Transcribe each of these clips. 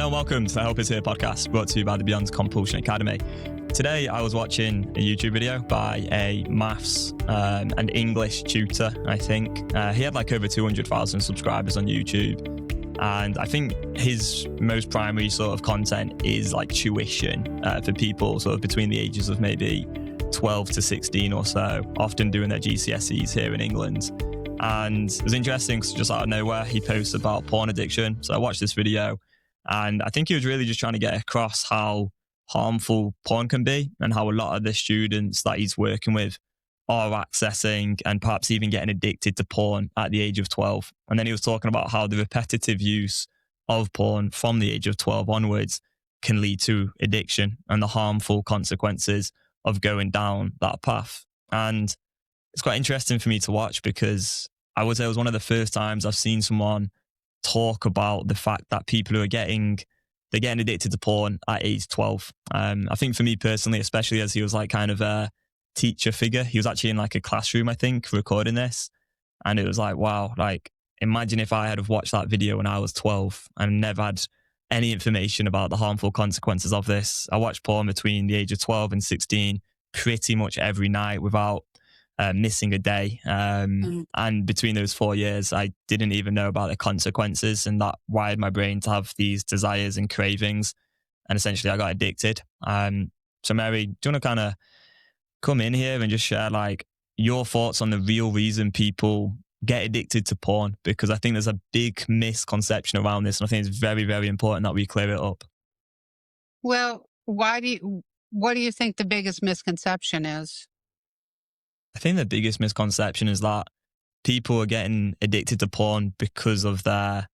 Hello and welcome to the Help Is Here podcast, brought to you by the Beyond Compulsion Academy. Today I was watching a YouTube video by a maths and English tutor, I think. He had like over 200,000 subscribers on YouTube. And I think his most primary sort of content is like tuition for people sort of between the ages of maybe 12 to 16 or so, often doing their GCSEs here in England. And it was interesting because just out of nowhere, he posts about porn addiction. So I watched this video and I think he was really just trying to get across how harmful porn can be and how a lot of the students that he's working with are accessing and perhaps even getting addicted to porn at the age of 12. And then he was talking about how the repetitive use of porn from the age of 12 onwards can lead to addiction and the harmful consequences of going down that path. And it's quite interesting for me to watch because I would say it was one of the first times I've seen someone talk about the fact that people who are getting addicted to porn at age 12. I think for me personally, especially as he was like kind of a teacher figure, he was actually in like a classroom, I think, recording this. And it was like, wow, like imagine if I had have watched that video when I was 12 and never had any information about the harmful consequences of this. I watched porn between the age of 12 and 16 pretty much every night without missing a day. And between those 4 years, I didn't even know about the consequences, and that wired my brain to have these desires and cravings. And essentially I got addicted. So Mary, do you want to kind of come in here and just share like your thoughts on the real reason people get addicted to porn? Because I think there's a big misconception around this, and I think it's very, very important that we clear it up. Well, what do you think the biggest misconception is? I think the biggest misconception is that people are getting addicted to porn because of their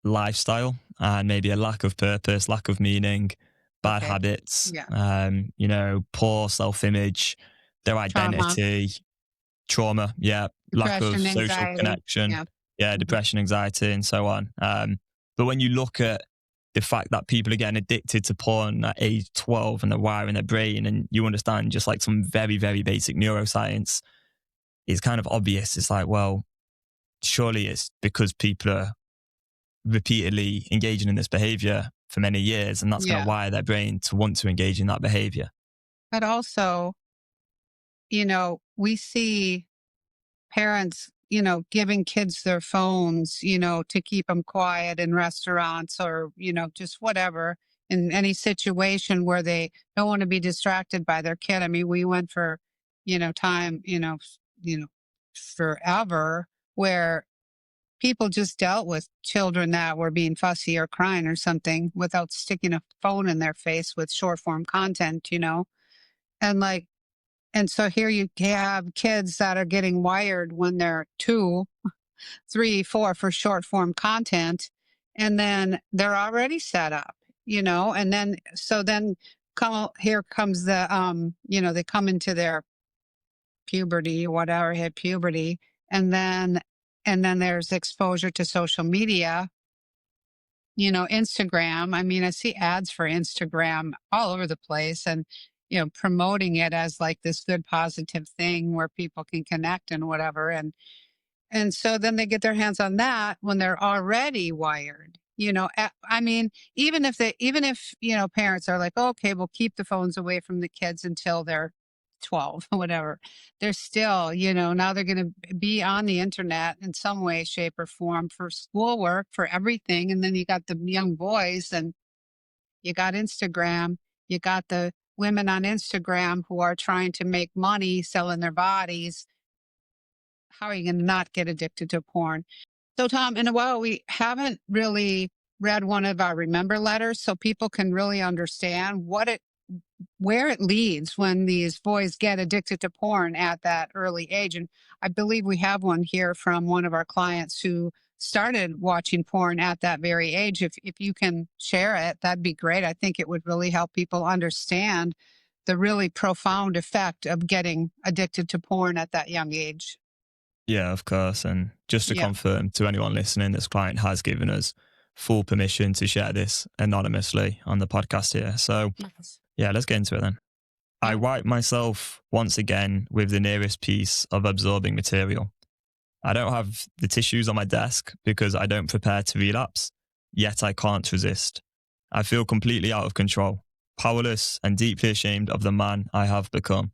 lifestyle and maybe a lack of purpose, lack of meaning, bad habits, poor self-image, their identity, trauma, lack of Depression, social anxiety, connection, depression, anxiety, and so on. But when you look at the fact that people are getting addicted to porn at age 12 and they're wiring their brain, and you understand just like some very, very basic neuroscience, it's kind of obvious. It's like, well, surely it's because people are repeatedly engaging in this behavior for many years, and that's going to wire their brain to want to engage in that behavior. But also, we see parents, giving kids their phones, to keep them quiet in restaurants or, just whatever, in any situation where they don't want to be distracted by their kid. I mean, we went for, time, forever where people just dealt with children that were being fussy or crying or something without sticking a phone in their face with short form content, and so here you have kids that are getting wired when they're 2, 3, 4 for short form content. And then they're already set up, and then here comes the, they come into their puberty, whatever, hit puberty. And then there's exposure to social media, Instagram. I mean, I see ads for Instagram all over the place, and promoting it as like this good positive thing where people can connect and whatever. And so then they get their hands on that when they're already wired, I mean, even if parents are like, okay, we'll keep the phones away from the kids until they're 12 or whatever, they're still, now they're going to be on the internet in some way, shape or form for schoolwork, for everything. And then you got the young boys and you got Instagram, you got the women on Instagram who are trying to make money selling their bodies. How are you going to not get addicted to porn? So, Tom, in a while, we haven't really read one of our remember letters so people can really understand where it leads when these boys get addicted to porn at that early age. And I believe we have one here from one of our clients who started watching porn at that very age. If you can share it, that'd be great. I think it would really help people understand the really profound effect of getting addicted to porn at that young age. Yeah, of course. And just to confirm to anyone listening, this client has given us full permission to share this anonymously on the podcast here. So let's get into it then. I write myself once again with the nearest piece of absorbing material. I don't have the tissues on my desk because I don't prepare to relapse, yet I can't resist. I feel completely out of control, powerless, and deeply ashamed of the man I have become.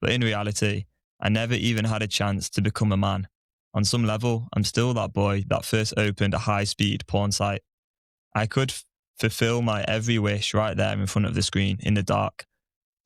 But in reality, I never even had a chance to become a man. On some level, I'm still that boy that first opened a high-speed porn site. I could fulfill my every wish right there in front of the screen in the dark.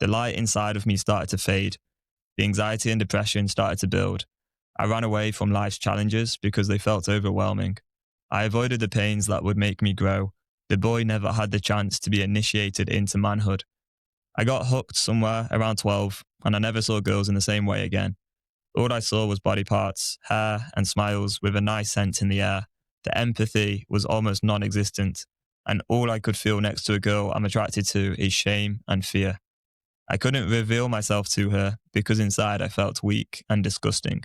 The light inside of me started to fade. The anxiety and depression started to build. I ran away from life's challenges because they felt overwhelming. I avoided the pains that would make me grow. The boy never had the chance to be initiated into manhood. I got hooked somewhere around 12, and I never saw girls in the same way again. All I saw was body parts, hair, and smiles with a nice scent in the air. The empathy was almost non existent, and all I could feel next to a girl I'm attracted to is shame and fear. I couldn't reveal myself to her because inside I felt weak and disgusting.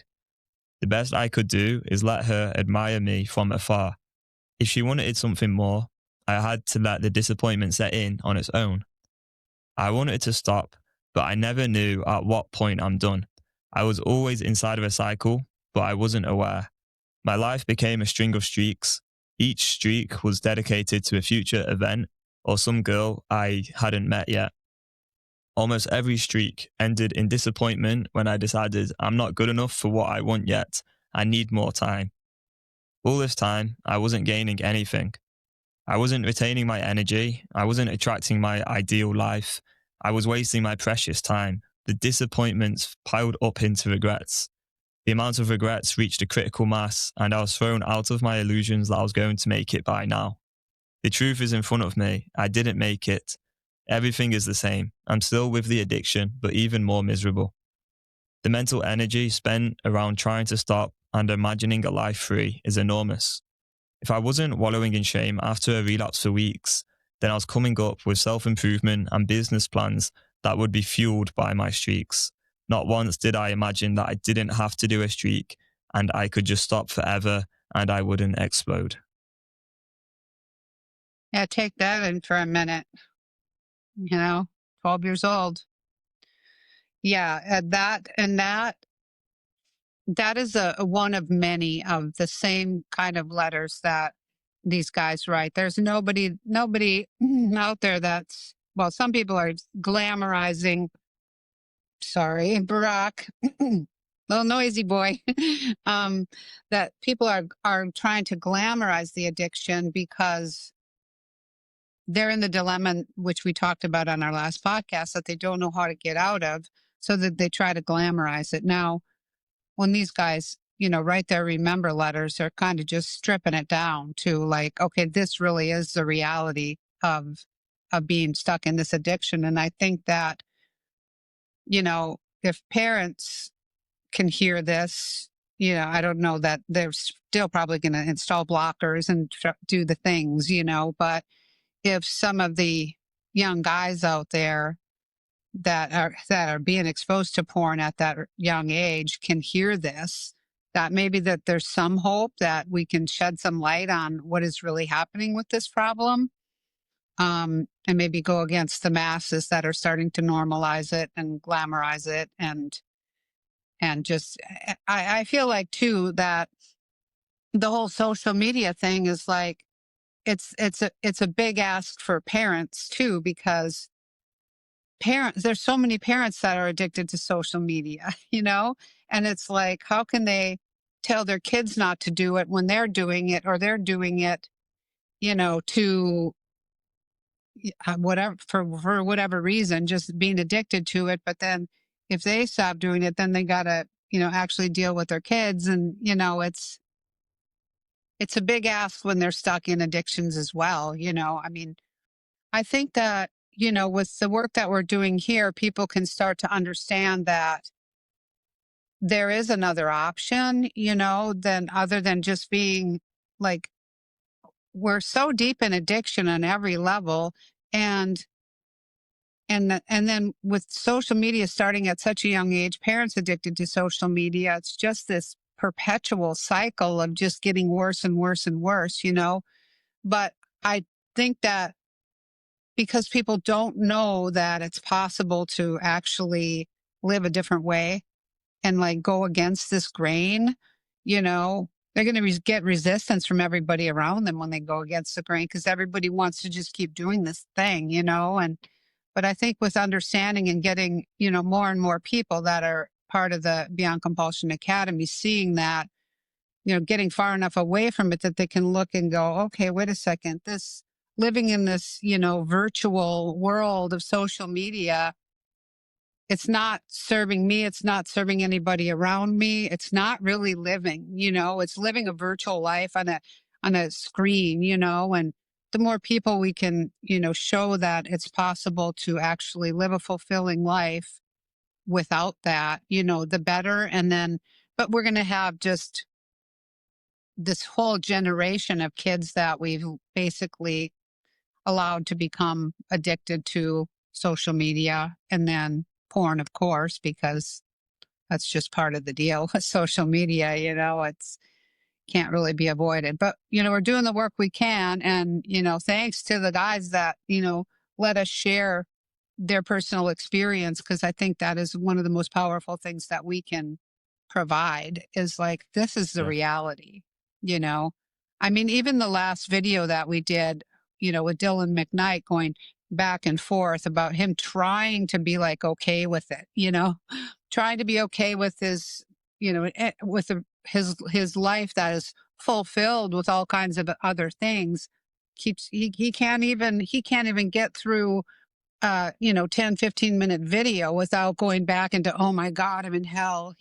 The best I could do is let her admire me from afar. If she wanted something more, I had to let the disappointment set in on its own. I wanted to stop, but I never knew at what point I'm done. I was always inside of a cycle, but I wasn't aware. My life became a string of streaks. Each streak was dedicated to a future event or some girl I hadn't met yet. Almost every streak ended in disappointment when I decided I'm not good enough for what I want yet. I need more time. All this time, I wasn't gaining anything. I wasn't retaining my energy. I wasn't attracting my ideal life. I was wasting my precious time. The disappointments piled up into regrets. The amount of regrets reached a critical mass, and I was thrown out of my illusions that I was going to make it by now. The truth is in front of me. I didn't make it. Everything is the same. I'm still with the addiction, but even more miserable. The mental energy spent around trying to stop and imagining a life free is enormous. If I wasn't wallowing in shame after a relapse for weeks, then I was coming up with self-improvement and business plans that would be fueled by my streaks. Not once did I imagine that I didn't have to do a streak and I could just stop forever and I wouldn't explode. Yeah, take that in for a minute. 12 years old. Yeah, that is a one of many of the same kind of letters that these guys write. There's nobody out there that's, well, some people are glamorizing, sorry, Barack, little noisy boy, that people are trying to glamorize the addiction because they're in the dilemma, which we talked about on our last podcast, that they don't know how to get out of, so that they try to glamorize it. Now, when these guys, write their remember letters, they're kind of just stripping it down to like, okay, this really is the reality of being stuck in this addiction. And I think that, if parents can hear this, I don't know that they're still probably going to install blockers and do the things, but if some of the young guys out there that are being exposed to porn at that young age can hear this, that maybe that there's some hope that we can shed some light on what is really happening with this problem, and maybe go against the masses that are starting to normalize it and glamorize it, and just I feel like too that the whole social media thing is like it's a big ask for parents too, because there's so many parents that are addicted to social media, and it's like, how can they tell their kids not to do it when they're doing it, or they're doing it, to whatever, for whatever reason, just being addicted to it. But then if they stop doing it, then they gotta, actually deal with their kids. And, it's a big ask when they're stuck in addictions as well. I mean, I think that, with the work that we're doing here, people can start to understand that there is another option, than other than just being like, we're so deep in addiction on every level. And then with social media starting at such a young age, parents addicted to social media, it's just this perpetual cycle of just getting worse and worse and worse, But I think that because people don't know that it's possible to actually live a different way and like go against this grain, you know, they're going to get resistance from everybody around them when they go against the grain because everybody wants to just keep doing this thing, and but I think with understanding and getting, more and more people that are part of the Beyond Compulsion Academy, seeing that, getting far enough away from it that they can look and go, okay, wait a second, this living in this, virtual world of social media, it's not serving me. It's not serving anybody around me. It's not really living, it's living a virtual life on a screen, and the more people we can, show that it's possible to actually live a fulfilling life without that, the better. And then, but we're going to have just this whole generation of kids that we've basically allowed to become addicted to social media and then porn, of course, because that's just part of the deal with social media. It's can't really be avoided. But, we're doing the work we can. And, thanks to the guys that, let us share their personal experience, because I think that is one of the most powerful things that we can provide is like, this is the Yeah. reality, you know? I mean, even the last video that we did, with Dylan McKnight going back and forth about him trying to be like okay with it, trying to be okay with his, with his life that is fulfilled with all kinds of other things. He can't even get through 10-15 minute video without going back into, oh my God, I'm in hell,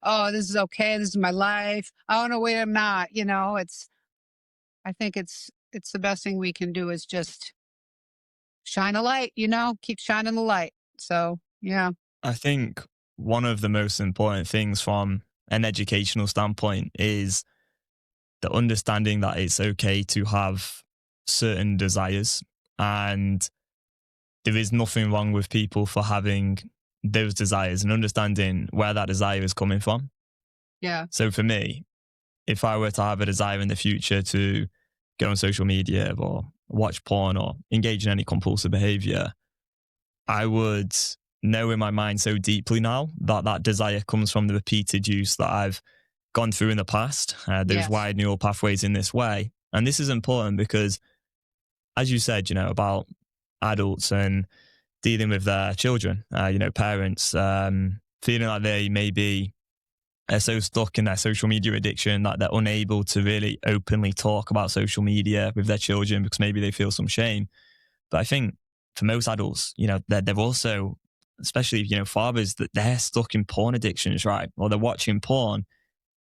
oh, this is okay, this is my life, oh no, wait, I'm not, I think it's the best thing we can do is just shine a light, keep shining the light. So yeah. I think one of the most important things from an educational standpoint is the understanding that it's okay to have certain desires, and there is nothing wrong with people for having those desires and understanding where that desire is coming from. Yeah. So for me, if I were to have a desire in the future to go on social media or watch porn or engage in any compulsive behavior, I would know in my mind so deeply now that that desire comes from the repeated use that I've gone through in the past. Those Yes. wired neural pathways in this way. And this is important because, as you said, about adults and dealing with their children, parents, feeling like they may be so stuck in their social media addiction that they're unable to really openly talk about social media with their children because maybe they feel some shame. But I think for most adults, they're also, especially, fathers, that they're stuck in porn addictions, right? Or they're watching porn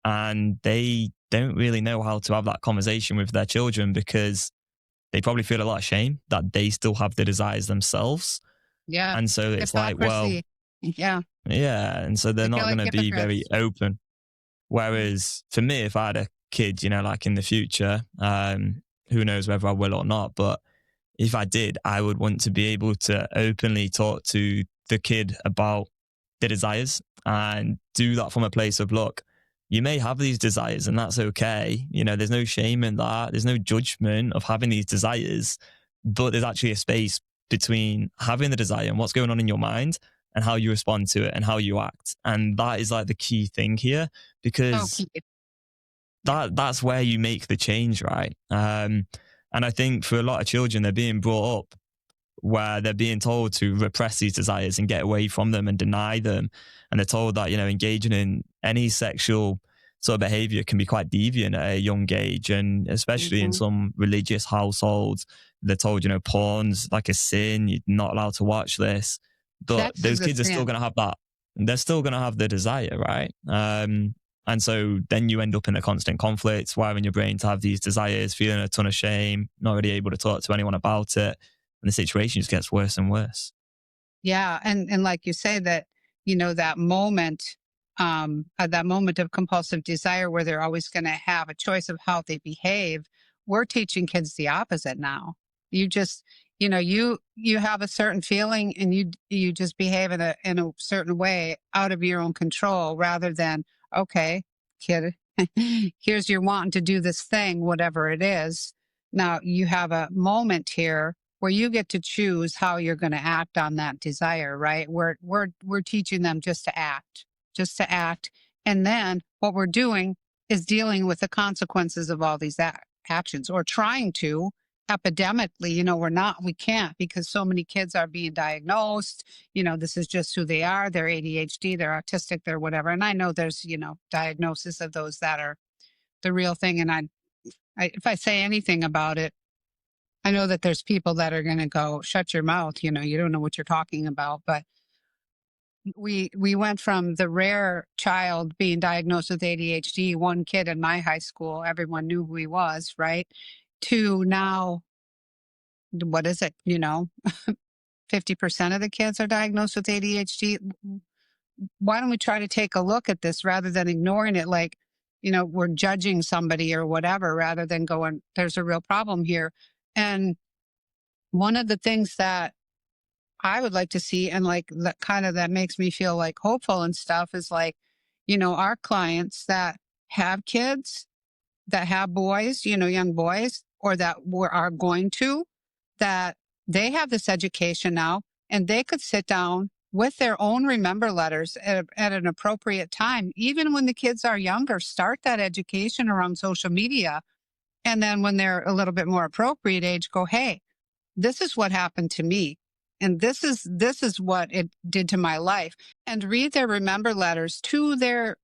and they don't really know how to have that conversation with their children because they probably feel a lot of shame that they still have the desires themselves. Yeah. And so it's like, well, Hypocrisy. Yeah. yeah. And so they're They feel not going like to be very hypocrites. open. Whereas for me, if I had a kid, like in the future, who knows whether I will or not, but if I did, I would want to be able to openly talk to the kid about the desires and do that from a place of, look, you may have these desires and that's okay. There's no shame in that. There's no judgment of having these desires, but there's actually a space between having the desire and what's going on in your mind and how you respond to it and how you act. And that is like the key thing here, because Okay. that's where you make the change, right? And I think for a lot of children, they're being brought up where they're being told to repress these desires and get away from them and deny them. And they're told that, engaging in any sexual sort of behavior can be quite deviant at a young age. And especially in Mhm. some religious households, they're told, porn's like a sin. You're not allowed to watch this. But Sex those is a kids are still sin. going to have that. They're still going to have the desire, right? And so then you end up in a constant conflict, wiring your brain to have these desires, feeling a ton of shame, not really able to talk to anyone about it. And the situation just gets worse and worse. Yeah, and like you say that, that moment of compulsive desire where they're always going to have a choice of how they behave. We're teaching kids the opposite now. You just, you have a certain feeling and you just behave in a certain way out of your own control rather than, okay, kid, here's your wanting to do this thing, whatever it is. Now you have a moment here where you get to choose how you're going to act on that desire, right? We're teaching them just to act, and then what we're doing is dealing with the consequences of all these actions, or trying to epidemically. We can't, because so many kids are being diagnosed. This is just who they are. They're ADHD, they're autistic, they're whatever. And I know there's, diagnosis of those that are the real thing. And if I say anything about it, I know that there's people that are going to go, shut your mouth. You don't know what you're talking about. But we went from the rare child being diagnosed with ADHD, one kid in my high school, everyone knew who he was, right? To now, what is it? 50% of the kids are diagnosed with ADHD. Why don't we try to take a look at this rather than ignoring it, like, we're judging somebody or whatever, rather than going, there's a real problem here. And one of the things that I would like to see, and like that makes me feel like hopeful and stuff, is like, our clients that have kids, that have boys, young boys, or that are going to, that they have this education now, and they could sit down with their own remember letters at an appropriate time, even when the kids are younger, start that education around social media. And then when they're a little bit more appropriate age, go, hey, this is what happened to me. And this is what it did to my life. And read their remember letters to their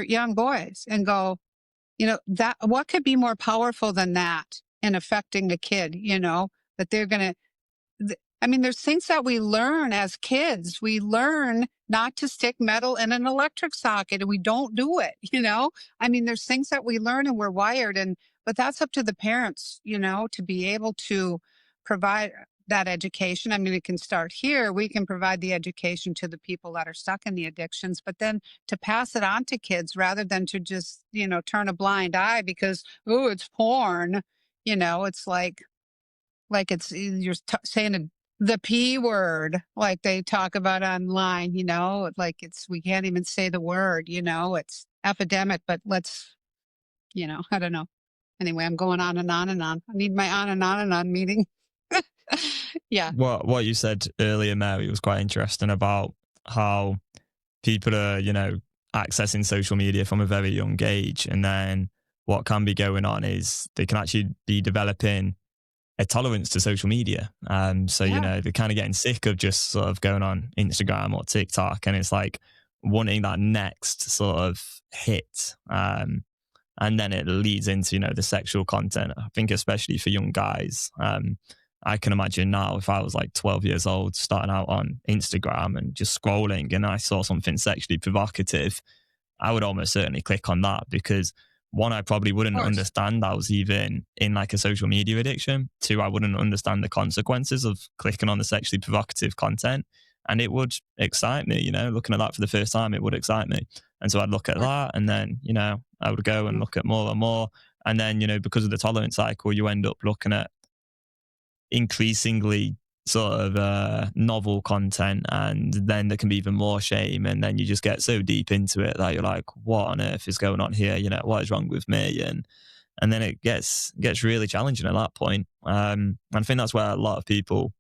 young boys and go, that what could be more powerful than that in affecting the kid, that they're going to, there's things that we learn as kids. We learn not to stick metal in an electric socket, and we don't do it, there's things that we learn and we're wired, but that's up to the parents, to be able to provide that education. It can start here. We can provide the education to the people that are stuck in the addictions, but then to pass it on to kids rather than to just, turn a blind eye because, oh, it's porn. It's like it's you're saying the P word, like they talk about online, like we can't even say the word, it's epidemic, but I don't know. Anyway, I'm going on and on and on. I need my on and on and on meeting. Yeah. What you said earlier, Mary, was quite interesting about how people are, accessing social media from a very young age. And then what can be going on is they can actually be developing a tolerance to social media. So, Yeah. they're kind of getting sick of just sort of going on Instagram or TikTok. And it's like wanting that next sort of hit. And then it leads into, the sexual content. I think especially for young guys. I can imagine now if I was like 12 years old, starting out on Instagram and just scrolling and I saw something sexually provocative, I would almost certainly click on that because one, I probably Of wouldn't course. understand I was even in like a social media addiction. Two, I wouldn't understand the consequences of clicking on the sexually provocative content. And it would excite me, looking at that for the first time, it would excite me. And so I'd look at Sure. that and then, I would go and Yeah. look at more and more. And then, because of the tolerance cycle, you end up looking at increasingly sort of novel content, and then there can be even more shame, and then you just get so deep into it that you're like, what on earth is going on here, what is wrong with me? And then it gets really challenging at that point. And I think that's where a lot of people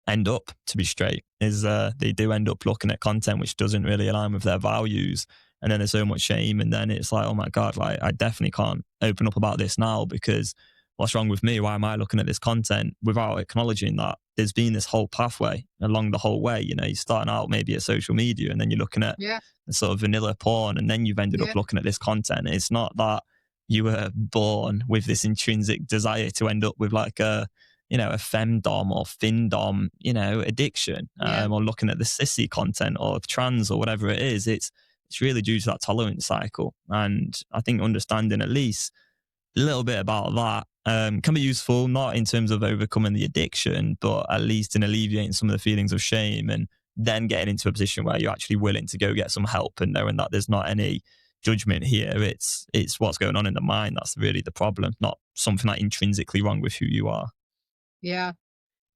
end up, to be straight, is they do end up looking at content which doesn't really align with their values, and then there's so much shame, and then it's like, oh my god, like I definitely can't open up about this now because what's wrong with me? Why am I looking at this content without acknowledging that there's been this whole pathway along the whole way? You're starting out maybe at social media, and then you're looking at Yeah. the sort of vanilla porn, and then you've ended Yeah. up looking at this content. It's not that you were born with this intrinsic desire to end up with like a femdom or findom, addiction, Yeah. or looking at the sissy content or trans or whatever it is. It's really due to that tolerance cycle. And I think understanding at least a little bit about that can be useful, not in terms of overcoming the addiction, but at least in alleviating some of the feelings of shame, and then getting into a position where you're actually willing to go get some help and knowing that there's not any judgment here. It's what's going on in the mind that's really the problem, not something that intrinsically wrong with who you are. Yeah.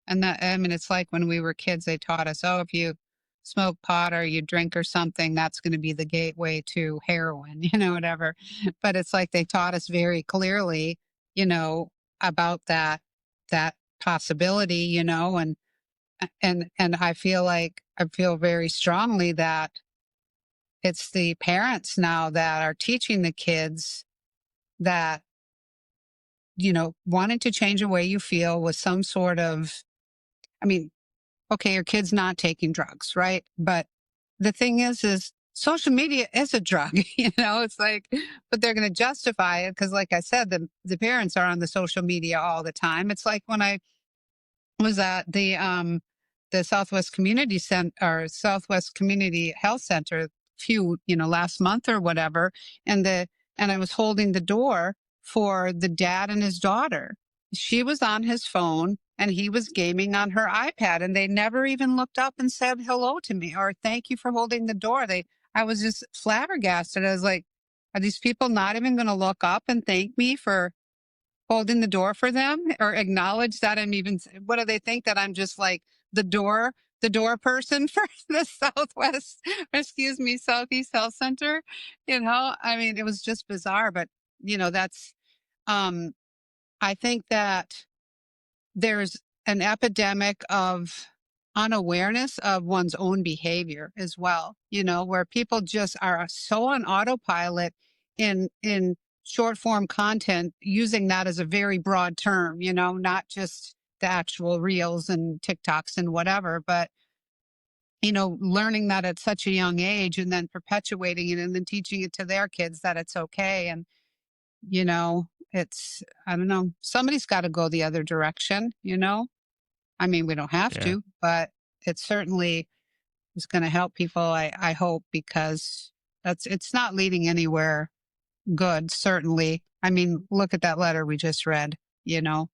And it's like when we were kids, they taught us, oh, if you smoke pot or you drink or something, that's going to be the gateway to heroin, whatever. But it's like they taught us very clearly, you know, about that possibility, and I feel very strongly that it's the parents now that are teaching the kids that, wanting to change the way you feel with some sort of, I mean, okay, your kid's not taking drugs, right? But the thing is social media is a drug, it's like, but they're going to justify it because, like I said, the parents are on the social media all the time. It's like when I was at the Southwest Community Center or Southwest Community Health Center last month or whatever, and I was holding the door for the dad and his daughter. She was on his phone and he was gaming on her iPad, and they never even looked up and said hello to me or thank you for holding the door. I was just flabbergasted. I was like, are these people not even going to look up and thank me for holding the door for them or acknowledge that I'm even, what do they think, that I'm just like the door person for the Southeast Health Center? I mean, it was just bizarre, but that's, um, I think that there's an epidemic of unawareness of one's own behavior as well, where people just are so on autopilot in short form content, using that as a very broad term, not just the actual reels and TikToks and whatever, but learning that at such a young age and then perpetuating it and then teaching it to their kids that it's okay. And it's, I don't know, somebody's got to go the other direction. I mean, we don't have Yeah. to, but it certainly is going to help people. I hope, because it's not leading anywhere good. Certainly. I mean, look at that letter we just read, you know,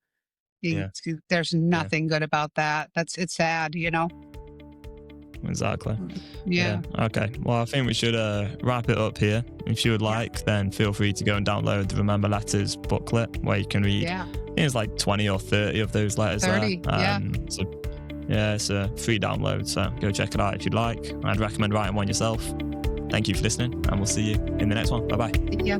Yeah. there's Yeah. nothing good about that. It's sad. Exactly. Yeah. Yeah. Okay. Well, I think we should wrap it up here. If you would Yeah. like, then feel free to go and download the Remember Letters booklet, where you can read, Yeah. I think it's like 20 or 30 of those letters 30. there. Yeah. So yeah, it's a free download. So go check it out if you'd like. I'd recommend writing one yourself. Thank you for listening, and we'll see you in the next one. Bye bye. Yeah.